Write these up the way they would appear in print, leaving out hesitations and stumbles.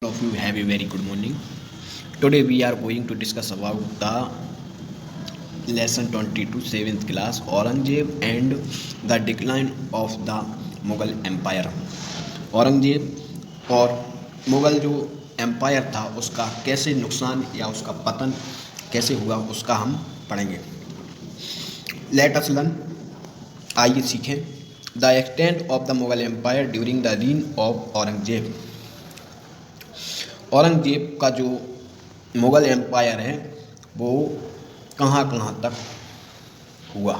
Of you have a very good morning. Today we are going to discuss about the lesson 22 7th class Aurangzeb and the decline of the Mughal Empire. Aurangzeb और मुग़ल जो empire था उसका कैसे नुकसान या उसका पतन कैसे हुआ उसका हम पढ़ेंगे. Let us learn. आइए सीखें. The extent of the Mughal empire during the reign of Aurangzeb. Aurangzeb का जो मुग़ल एम्पायर है वो कहाँ कहाँ तक हुआ.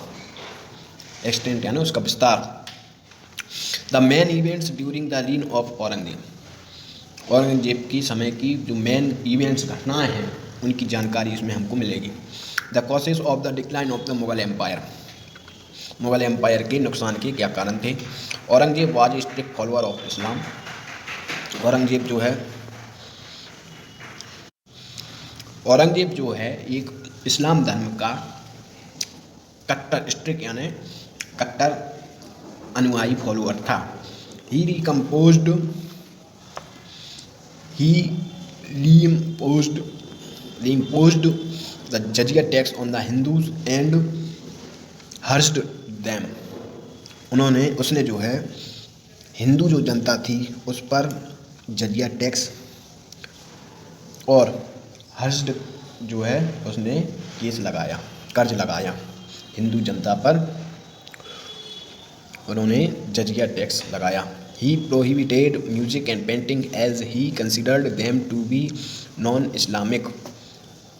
एक्सटेंट है ना उसका विस्तार. The main events during the reign of Aurangzeb. Aurangzeb की समय की जो मेन इवेंट्स घटनाएं हैं उनकी जानकारी इसमें हमको मिलेगी. The causes of the decline of the Mughal empire. Mughal empire के नुकसान के क्या कारण थे. Aurangzeb was strict follower of Islam. Aurangzeb जो है एक इस्लाम धर्म का कट्टर स्ट्रिक्ट यानी कट्टर अनुयायी फॉलोअर था. ही reimposed the jizya tax on the Hindus and harassed them. उसने जो है हिंदू जो जनता थी उस पर जजिया टैक्स और हर्षड जो है उसने केस लगाया, कर्ज लगाया हिंदू जनता पर. उन्होंने जजिया टैक्स लगाया. He prohibited music and painting as he considered them to be non Islamic.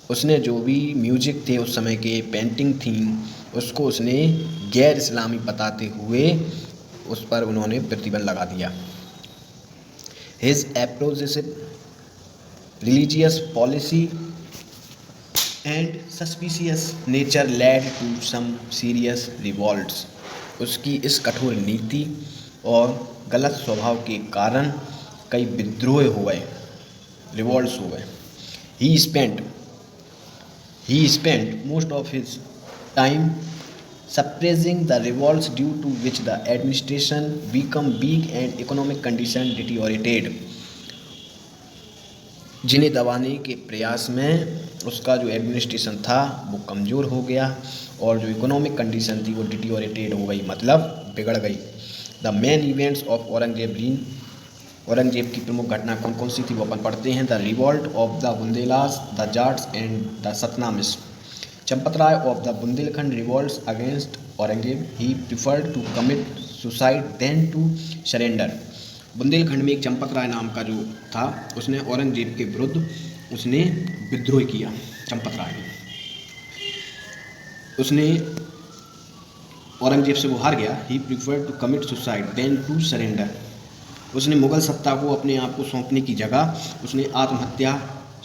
उसने जो भी म्यूजिक थे उस समय के पेंटिंग थी उसको उसने गैर इस्लामी बताते हुए उस पर उन्होंने प्रतिबंध लगा दिया. His oppressive religious policy and suspicious nature led to some serious revolts. उसकी इस कठोर नीति और गलत स्वभाव के कारण कई विद्रोह हो गए, रिवॉल्ट्स हो गए. He spent most of his time suppressing the revolts, due to which the administration became weak and economic condition deteriorated. जिन्हें दबाने के प्रयास में उसका जो एडमिनिस्ट्रेशन था वो कमज़ोर हो गया और जो इकोनॉमिक कंडीशन थी वो डिटीरियोरेटेड हो गई, मतलब बिगड़ गई. The main events of Aurangzeb reign. Aurangzeb की प्रमुख घटना कौन कौन सी थी वो अपन पढ़ते हैं. The revolt of the Bundelas, the Jats and the Satnamis. Champat Rai of the Bundelkhand revolts against Aurangzeb. He preferred to commit suicide than to surrender. Bundelkhand में एक चंपत राय नाम का जो था उसने औरंगजेब के विरुद्ध उसने विद्रोह किया. चंपत राय ने उसने औरंगजेब से वो हार गया. He preferred to commit suicide than to surrender. उसने मुग़ल सत्ता को अपने आप को सौंपने की जगह उसने आत्महत्या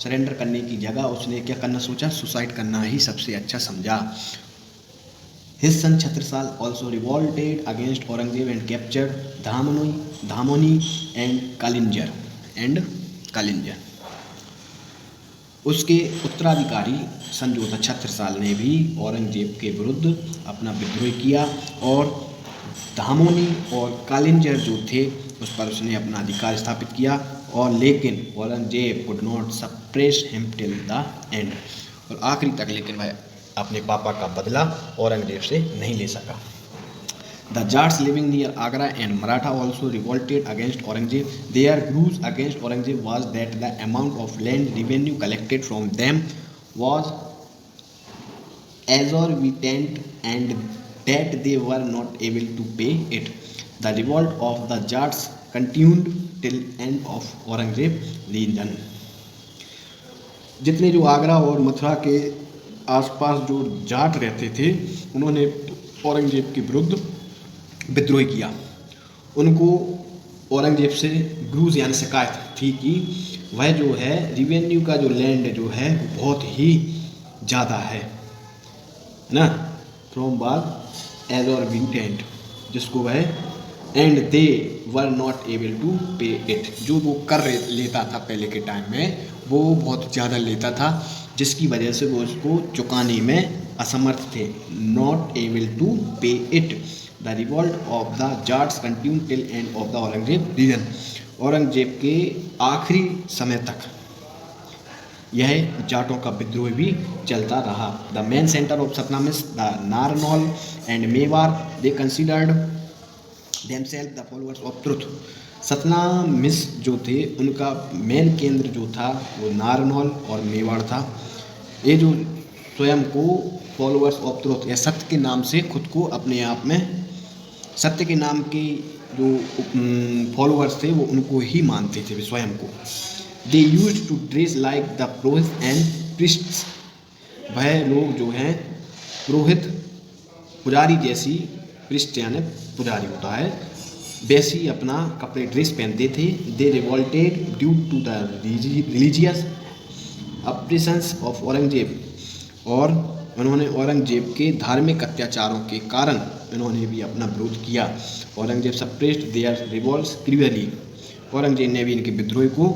सरेंडर करने की जगह उसने क्या करना सोचा, सुसाइड करना ही सबसे अच्छा समझा. His son Chhatrasal also revolted against Aurangzeb and captured Dhamoni and Kalinjar. उसके उत्तराधिकारी सन जो था छत्रसाल ने भी औरंगजेब के विरुद्ध अपना विद्रोह किया और धामोनी और कालिंजर जो थे उस पर उसने अपना अधिकार स्थापित किया. और लेकिन Aurangzeb could not suppress him till the end. और आखिरी तक लेकिन वह अपने पापा का बदला औरंगजेब से नहीं ले सका. The Jats living near Agra and Maratha also revolted against Aurangzeb. Their grudge against Aurangzeb was that the amount of land revenue collected from them was exorbitant and that they were not able to pay it. The revolt of the Jats continued till end of Aurangzeb region. जितने जो आगरा और मथुरा के आसपास जो जाट रहते थे उन्होंने औरंगजेब के विरुद्ध विद्रोह किया. उनको औरंगजेब से ग्रूज यानी शिकायत थी कि वह जो है रिवेन्यू का जो लैंड जो है बहुत ही ज़्यादा है ना, फ्रॉम वाज एजॉर्बिटेंट, जिसको वह and they were not able to pay it. जो वो कर लेता था पहले के टाइम में वो बहुत ज़्यादा लेता था जिसकी वजह से वो उसको चुकाने में असमर्थ थे. Not able to pay it. The revolt of the Jats continued till end of the Aurangzeb region. Aurangzeb के आखिरी समय तक यह जाटों का विद्रोह भी चलता रहा। The main centre of Satnamis the Narnaul and Mewar they considered themselves the followers of truth. Satnamis जो थे उनका मेन केंद्र जो था वो नारनौल और मेवाड़ था। ये जो स्वयं को फॉलोअर्स ऑफ ट्रुथ या सत्य के नाम से खुद को अपने आप में सत्य के नाम के जो फॉलोअर्स थे वो उनको ही मानते थे स्वयं को। They used to dress like the purohit and priests. वह लोग जो हैं पुरोहित पुजारी जैसी, प्रीस्ट यानी पुजारी होता है, वैसी अपना कपड़े ड्रेस पहनते थे। They revolted due to the religious oppressions of Aurangzeb. और उन्होंने औरंगजेब के धार्मिक अत्याचारों के कारण इन्होंने भी अपना विरोध किया। Aurangzeb suppressed their revolts cruelly. Aurangzeb ने भी इनके विद्रोह को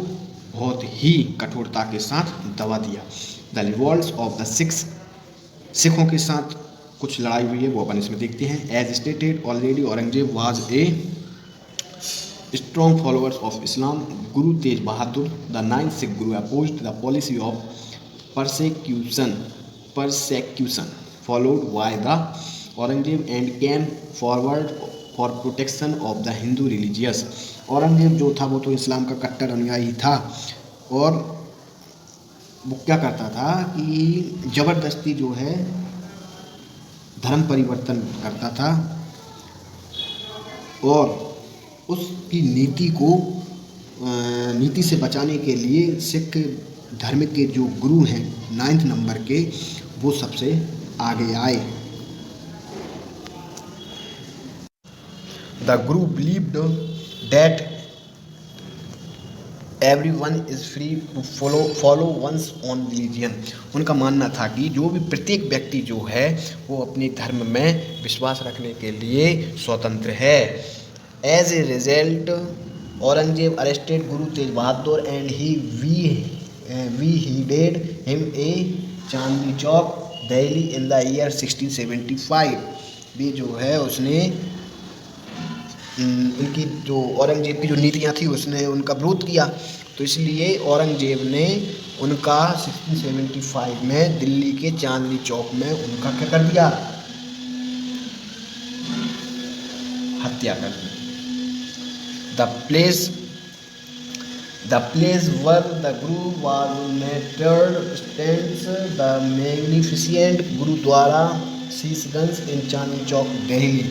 बहुत ही कठोरता के साथ दबा दिया। The revolts of the six. सिखों के साथ कुछ लड़ाई हुई है वो अपन इसमें देखते हैं। As stated already Aurangzeb was a strong followers of Islam. Guru Tegh Bahadur the 9th Sikh Guru opposed the policy of persecution followed by the Aurangzeb and came forward for protection of the Hindu religious। Aurangzeb जो था वो तो इस्लाम का कट्टर अनुयायी था और वो क्या करता था कि ज़बरदस्ती जो है धर्म परिवर्तन करता था और उसकी नीति से बचाने के लिए सिख धर्म के जो गुरु हैं 9th नंबर के वो सबसे आगे आए। The Guru believed that everyone is free to follow one's own religion. उनका मानना था कि जो भी प्रत्येक व्यक्ति जो है वो अपने धर्म में विश्वास रखने के लिए स्वतंत्र है। As a result Aurangzeb arrested Guru Tegh Bahadur and he did him a Chandni Chowk Delhi in the year 1675। भी जो है उसने उनकी जो औरंगजेब की जो नीतियाँ थी उसने उनका विरोध किया, तो इसलिए औरंगजेब ने उनका 1675 में दिल्ली के चांदनी चौक में उनका क्या कर दिया, हत्या कर दी। The place where the Guru was martyred stands the magnificent Gurudwara Sheeshganj in चांदनी चौक दिल्ली।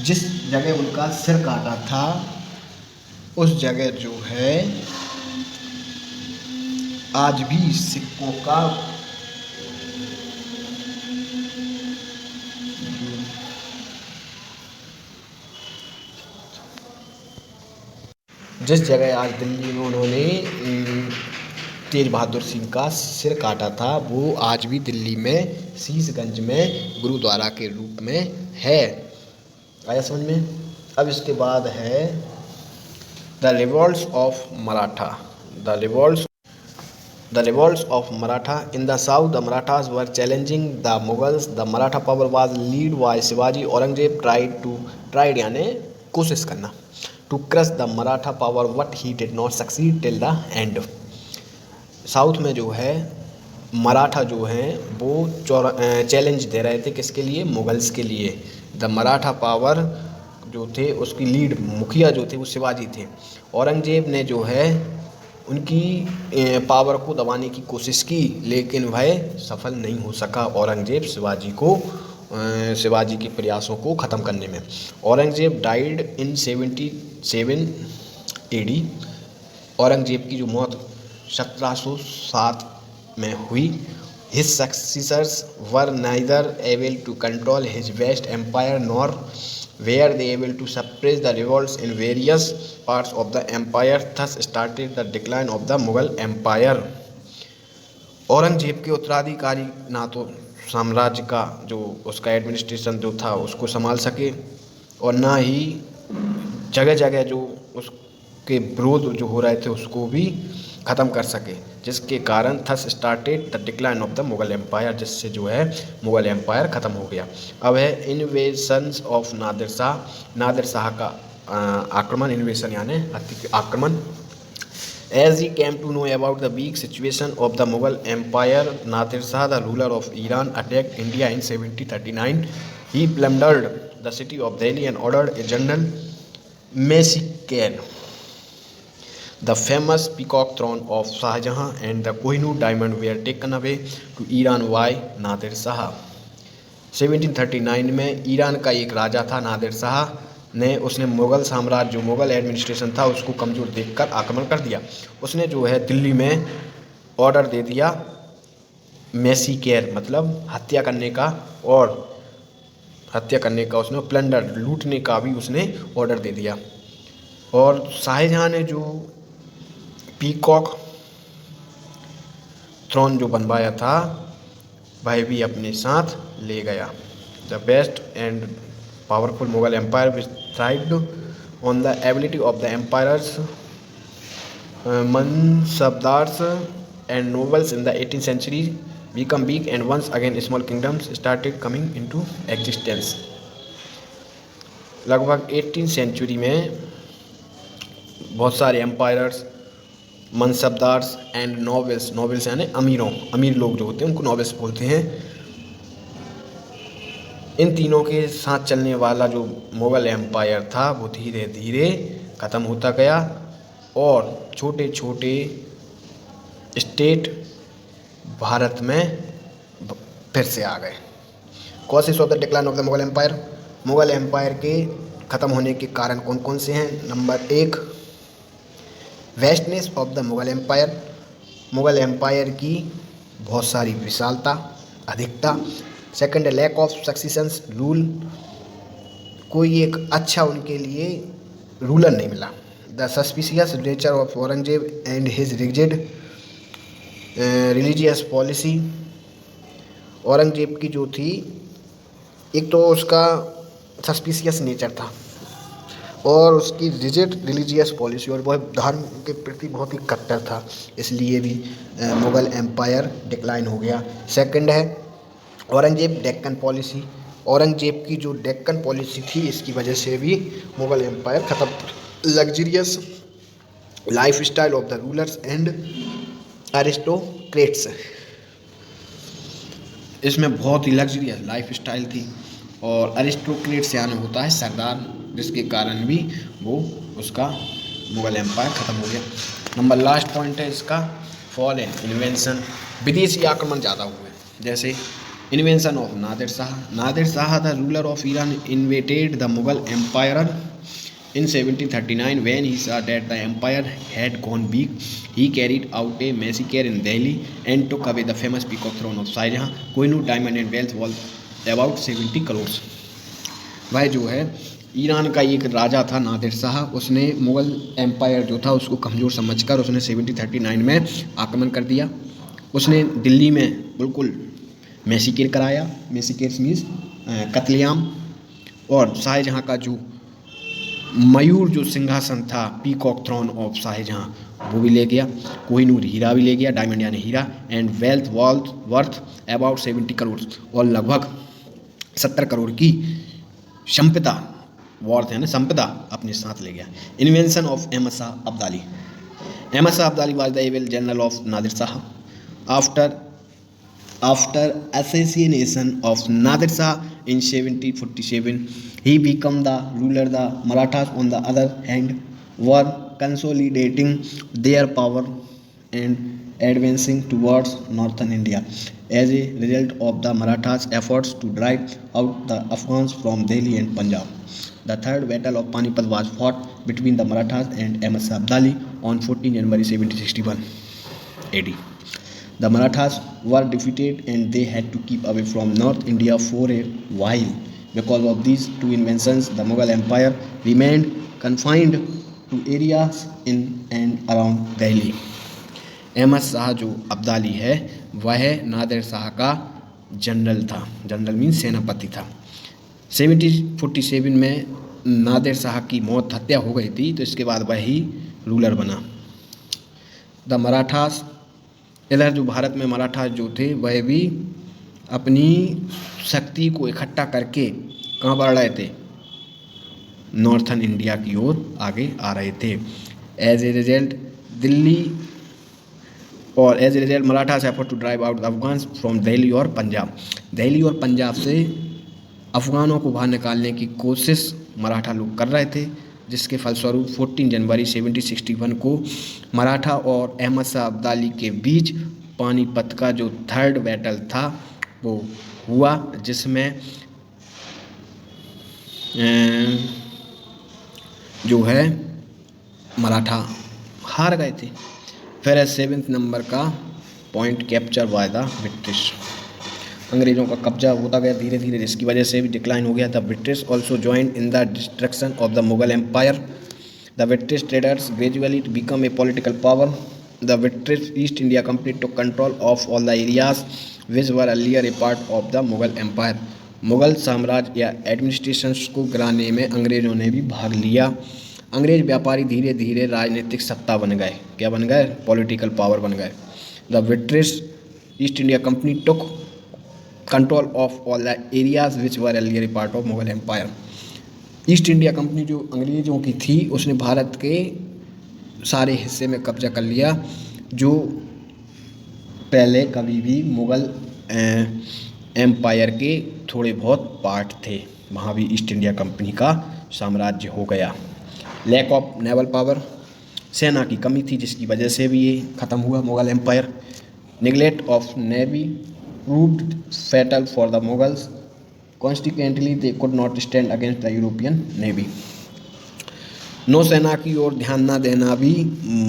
जिस जगह उनका सिर काटा था उस जगह जो है आज भी सिखों का जिस जगह आज दिल्ली में उन्होंने तेज बहादुर सिंह का सिर काटा था वो आज भी दिल्ली में शीशगंज में गुरुद्वारा के रूप में है। आया समझ में। अब इसके बाद है the revolts of Maratha. The revolts of Maratha in the south the Marathas were challenging the Mughals. The Maratha power was lead by Shivaji. Aurangzeb tried यानी कोशिश करना to crush the Maratha power, but he did not succeed till the end। South में जो है मराठा जो हैं वो challenge दे रहे थे किसके लिए, मुगल्स के लिए। द मराठा पावर जो थे उसकी लीड मुखिया जो थे वो शिवाजी थे। औरंगजेब ने जो है उनकी पावर को दबाने की कोशिश की लेकिन वह सफल नहीं हो सका औरंगजेब शिवाजी के प्रयासों को ख़त्म करने में। Aurangzeb died in 77 AD। Aurangzeb की जो मौत 1707 में हुई। His successors were neither able to control his vast empire nor were they able to suppress the revolts in various parts of the empire. Thus started the decline of the Mughal empire. Aurangzeb के उत्तराधिकारी ना तो साम्राज्य का जो उसका administration जो था उसको संभाल सके और ना ही जगह जगह जो उसके विरोध जो हो रहे थे उसको भी ख़त्म कर सके, जिसके कारण thus started the decline of the Mughal empire, जिससे जो है मुगल एम्पायर ख़त्म हो गया। अब है इन्वेशंस of Nadir Shah. Nadir Shah का आक्रमण, इन्वेशन यानी आक्रमण। As he came to know about the weak situation of the Mughal Empire, Nadir Shah, the ruler of Iran, attacked India in 1739. He plundered the city of Delhi and ordered a general massacre. The famous peacock throne of Shah Jahan and the Kohinoor diamond were taken away to Iran by Nadir Shah. 1739 में Iran का एक राजा था नादिर शाह ने, उसने मुग़ल साम्राज्य, जो Mughal administration था, उसको कमज़ोर देखकर आक्रमण कर दिया। उसने जो है दिल्ली में ऑर्डर दे दिया मैसीकेर मतलब हत्या करने का, और हत्या करने का उसने प्लंडर लूटने का भी उसने ऑर्डर दे दिया। और शाहजहाँ ने जो पीकॉक थ्रोन जो बनवाया था वह भी अपने साथ ले गया। The best and powerful Mughal empire which thrived on the ability of the empire's mansabdars and nobles in the 18th century become weak and once again small kingdoms started coming into existence। लगभग 18th century में बहुत सारे empires, mansabdars and novels, novels यानी अमीर लोग जो होते हैं उनको नॉवेल्स बोलते हैं, इन तीनों के साथ चलने वाला जो मुग़ल एम्पायर था वो धीरे धीरे ख़त्म होता गया और छोटे छोटे स्टेट भारत में फिर से आ गए। Causes of the decline of the Mughal empire, Mughal empire के ख़त्म होने के कारण कौन कौन से हैं? Number 1, vastness of the Mughal empire, Mughal empire की बहुत सारी विशालता, अधिकता। Second, lack of successions rule, कोई एक अच्छा उनके लिए रूलर नहीं मिला। The suspicious nature of Aurangzeb and his rigid religious policy, Aurangzeb की जो थी, एक तो उसका सस्पिशियस नेचर था और उसकी रिजिड रिलीजियस पॉलिसी, और वह धर्म के प्रति बहुत ही कट्टर था, इसलिए भी मुग़ल एम्पायर डिक्लाइन हो गया। सेकंड है औरंगजेब डेक्कन पॉलिसी, औरंगजेब की जो डेक्कन पॉलिसी थी इसकी वजह से भी मुग़ल एम्पायर ख़त्म। Luxurious life style of the rulers and aristocrats, इसमें बहुत ही लग्जरियस लाइफ स्टाइल थी और एरिस्टोक्रेट्स यानी होता है सरदार, जिसके कारण भी वो उसका मुग़ल एम्पायर ख़त्म हो गया। नंबर लास्ट पॉइंट है इसका फॉरेन इन्वेंशन, विदेशी आक्रमण ज़्यादा हुए, जैसे invention of Nadir Shah. Nadir Shah the ruler of Iran invaded the Mughal empire in 1739 when he saw that the empire had gone weak. He carried out a massacre in Delhi and took away the famous peacock throne of Shah Jahan, Kohinoor diamond and wealth worth about 70 crores। वह जो है Iran का एक राजा था नादिर शाह, उसने Mughal empire जो था उसको कमज़ोर समझकर उसने 1739 में आक्रमण कर दिया। उसने दिल्ली में बिल्कुल मैसीकेर कराया, मैसीकेर मीन्स कत्लेआम, और शाहजहाँ का जो मयूर जो सिंहासन था, पीकॉक थ्रोन ऑफ शाहजहाँ, वो भी ले गया। कोहिनूर हीरा भी ले गया, डायमंड यानी हीरा, and wealth worth about 70 crore, और लगभग 70 करोड़ की संपदा, वर्थ यानी संपदा अपने साथ ले गया। Invention of Ahmad Shah Abdali, Ahmad Shah Abdali was the able general of Nadir Shah. After assassination of Nadir Shah in 1747, he became the ruler. The Marathas, on the other hand, were consolidating their power and advancing towards northern India. As a result of the Marathas' efforts to drive out the Afghans from Delhi and Punjab, the third battle of Panipat was fought between the Marathas and Ahmad Shah Abdali on 14 January 1761 AD. The Marathas were defeated and they had to keep away from North India for a while. Because of these two inventions, the Mughal Empire remained confined to areas in and around Delhi. Ahmad Shah जो अब्दाली है वह नादिर शाह का general था, general means सेनापति था। 1747 में नादिर शाह की मौत, हत्या हो गई थी, तो इसके बाद वही रूलर बना। द मराठास, इधर जो भारत में मराठा जो थे वह भी अपनी शक्ति को इकट्ठा करके कहाँ बढ़ रहे थे? नॉर्थन इंडिया की ओर आगे आ रहे थे। एज ए रिजल्ट दिल्ली और as a result Marathas effort to drive out the Afghans from Delhi और पंजाब। दिल्ली और पंजाब से अफ़गानों को बाहर निकालने की कोशिश मराठा लोग कर रहे थे, जिसके फलस्वरूप 14 जनवरी 1761 को मराठा और अहमद शाह अब्दाली के बीच पानीपत का जो थर्ड बैटल था वो हुआ, जिसमें जो है मराठा हार गए थे। फिर 7 नंबर का point capture by the British. अंग्रेज़ों का कब्जा होता गया धीरे धीरे, जिसकी वजह से भी डिक्लाइन हो गया। The British also joined in the destruction of the Mughal empire. The British traders gradually become a political power. The British East India Company took control of all the areas which were earlier a part of the Mughal empire. Mughal साम्राज्य या administration को गिराने में अंग्रेज़ों ने भी भाग लिया। अंग्रेज व्यापारी धीरे धीरे राजनीतिक सत्ता बन गए। क्या बन गए? पॉलिटिकल पावर बन गए। The British East India Company took control of all the areas which were earlier part of Mughal empire. East India Company जो अंग्रेज़ों की थी, उसने भारत के सारे हिस्से में कब्जा कर लिया जो पहले कभी भी मुगल एम्पायर के थोड़े बहुत पार्ट थे, वहाँ भी ईस्ट इंडिया कंपनी का साम्राज्य हो गया। लैक ऑफ नेवल पावर, सेना की कमी थी, जिसकी वजह से भी ये ख़त्म हुआ Mughal empire. Neglect of navy proved fatal for the Mughals. Consequently, they could not stand against the European navy. नौसेना की ओर ध्यान न देना भी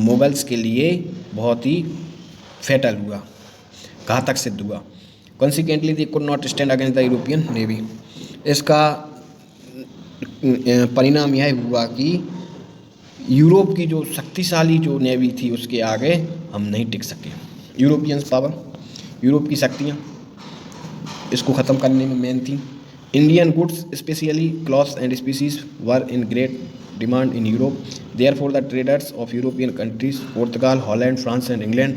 मुगल्स के लिए बहुत ही फैटल हुआ, घातक सिद्ध हुआ। Consequently, they could not stand against the European navy. इसका परिणाम यह हुआ कि यूरोप की जो शक्तिशाली जो नेवी थी उसके आगे हम नहीं टिक सके। यूरोपियंस पावर, यूरोप की शक्तियाँ इसको ख़त्म करने में मेन थी। Indian goods specially cloths and species were in great demand in Europe. Therefore the traders of European countries Portugal, Holland, France and England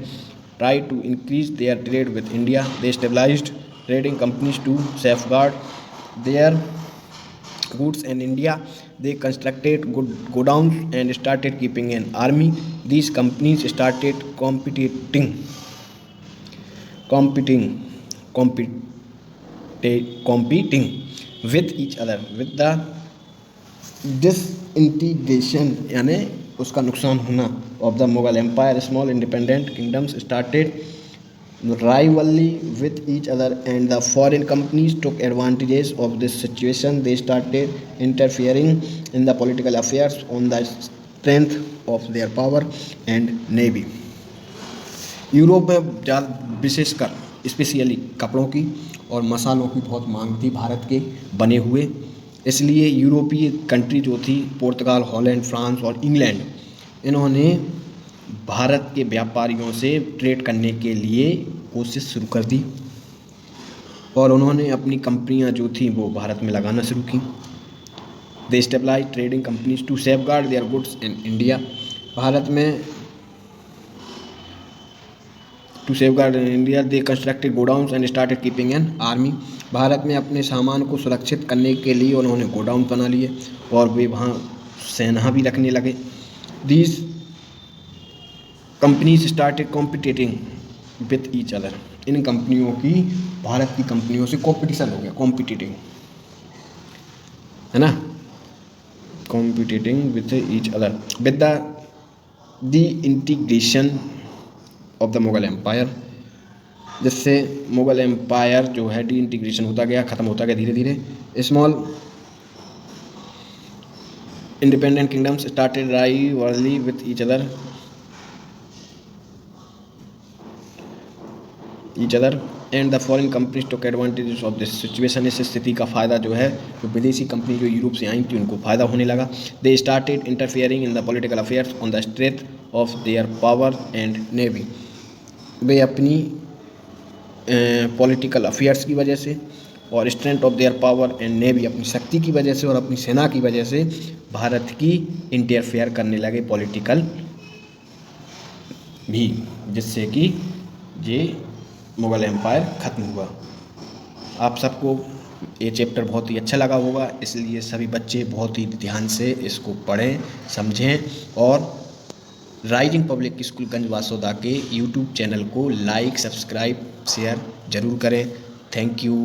try to increase their trade with India. They established trading companies to safeguard their goods in India. They constructed good godowns and started keeping an army. These companies started competing with each other. With the disintegration यानी उसका नुकसान होना of the Mughal Empire, small independent kingdoms started rivalry with each other and the foreign companies took advantages of this situation. They started interfering in the political affairs on the strength of their power and navy. Europe में विशेषकर specially कपड़ों की और मसालों की बहुत मांग थी भारत के बने हुए, इसलिए यूरोपीय कंट्री जो थी पोर्तुगाल, हॉलैंड, फ्रांस और इंग्लैंड, इन्होंने भारत के व्यापारियों से ट्रेड करने के लिए कोशिश शुरू कर दी और उन्होंने अपनी कंपनियां जो थी वो भारत में लगाना शुरू की। They established trading companies to safeguard their goods in India. Bharat में to safeguard in India they constructed godowns and started keeping an army. Bharat में अपने सामान को सुरक्षित करने के लिए उन्होंने गोडाउन बना लिए और वे वहाँ सेना भी रखने लगे। These companies started competing with each other. इन कंपनियों की भारत की कंपनियों से कॉम्पिटिशन हो गया, कॉम्पिटिटिंग, है ना, competing with each other with the integration of the Mughal empire, जिससे मुगल एम्पायर जो है डी इंटीग्रेशन होता गया, ख़त्म होता गया धीरे धीरे। Small independent kingdoms started rivalry with each other and the foreign companies took advantages of this situation. इस स्थिति का फ़ायदा जो है, जो विदेशी कंपनी जो यूरोप से आई थी उनको फ़ायदा होने लगा। They started interfering in the political affairs on the strength of their power and navy. वे अपनी पॉलिटिकल अफेयर्स की वजह से और strength of their power and navy, अपनी शक्ति की वजह से और अपनी सेना की वजह से भारत की इंटरफेयर करने लगे पॉलिटिकल भी, जिससे कि ये मुग़ल एम्पायर ख़त्म हुआ। आप सबको ये चैप्टर बहुत ही अच्छा लगा होगा, इसलिए सभी बच्चे बहुत ही ध्यान से इसको पढ़ें, समझें और राइजिंग पब्लिक स्कूल गंज वासोदा के यूट्यूब चैनल को लाइक, सब्सक्राइब, शेयर ज़रूर करें। Thank you.